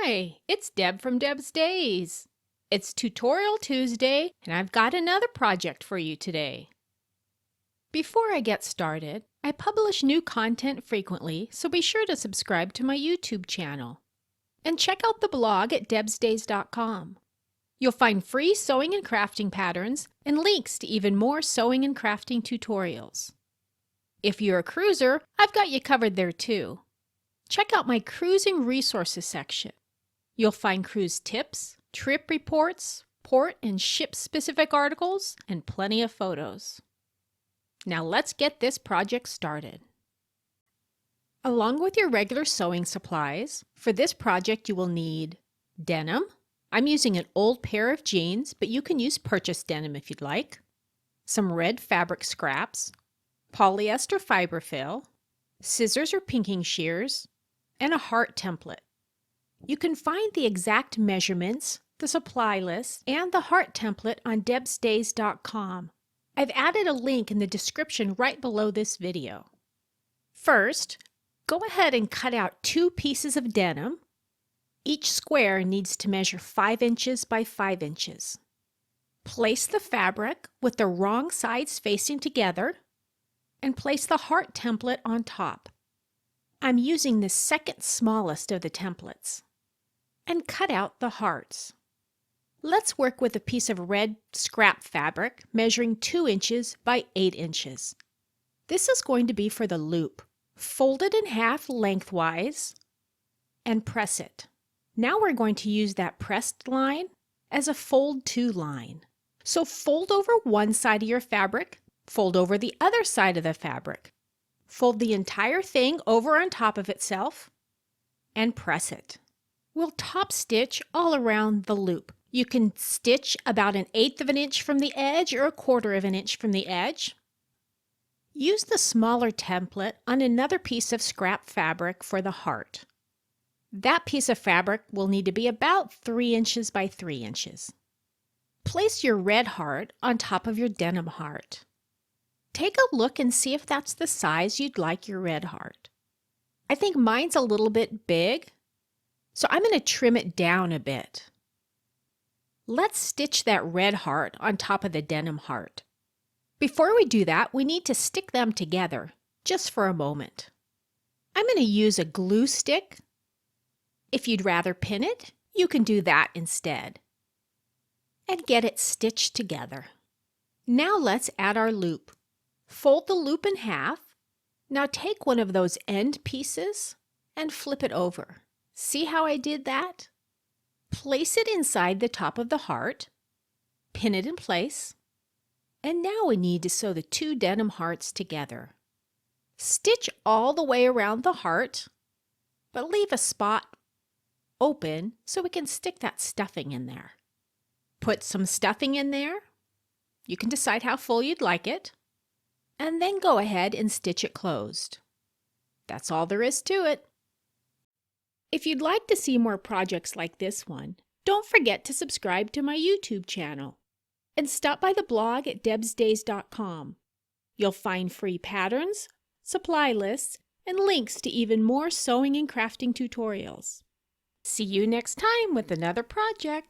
Hi, it's Deb from Deb's Days. It's Tutorial Tuesday, and I've got another project for you today. Before I get started, I publish new content frequently, so be sure to subscribe to my YouTube channel. And check out the blog at debsdays.com. You'll find free sewing and crafting patterns and links to even more sewing and crafting tutorials. If you're a cruiser, I've got you covered there too. Check out my cruising resources section. You'll find cruise tips, trip reports, port and ship-specific articles, and plenty of photos. Now let's get this project started. Along with your regular sewing supplies, for this project you will need denim. I'm using an old pair of jeans, but you can use purchased denim if you'd like. Some red fabric scraps, polyester fiberfill, scissors or pinking shears, and a heart template. You can find the exact measurements, the supply list, and the heart template on debsdays.com. I've added a link in the description right below this video. First, go ahead and cut out 2 pieces of denim. Each square needs to measure 5 inches by 5 inches. Place the fabric with the wrong sides facing together and place the heart template on top. I'm using the second smallest of the templates. And cut out the hearts. Let's work with a piece of red scrap fabric measuring 2 inches by 8 inches. This is going to be for the loop. Fold it in half lengthwise and press it. Now we're going to use that pressed line as a fold to line. So fold over one side of your fabric, fold over the other side of the fabric. Fold the entire thing over on top of itself and press it. We'll top stitch all around the loop. You can stitch about 1/8 of an inch from the edge or 1/4 of an inch from the edge. Use the smaller template on another piece of scrap fabric for the heart. That piece of fabric will need to be about 3 inches by 3 inches. Place your red heart on top of your denim heart. Take a look and see if that's the size you'd like your red heart. I think mine's a little bit big, so I'm going to trim it down a bit. Let's stitch that red heart on top of the denim heart. Before we do that, we need to stick them together, just for a moment. I'm going to use a glue stick. If you'd rather pin it, you can do that instead. And get it stitched together. Now let's add our loop. Fold the loop in half. Now take one of those end pieces and flip it over. See how I did that? Place it inside the top of the heart. Pin it in place. And now we need to sew the 2 denim hearts together. Stitch all the way around the heart, but leave a spot open so we can stick that stuffing in there. Put some stuffing in there. You can decide how full you'd like it. And then go ahead and stitch it closed. That's all there is to it. If you'd like to see more projects like this one, don't forget to subscribe to my YouTube channel and stop by the blog at debsdays.com. You'll find free patterns, supply lists, and links to even more sewing and crafting tutorials. See you next time with another project.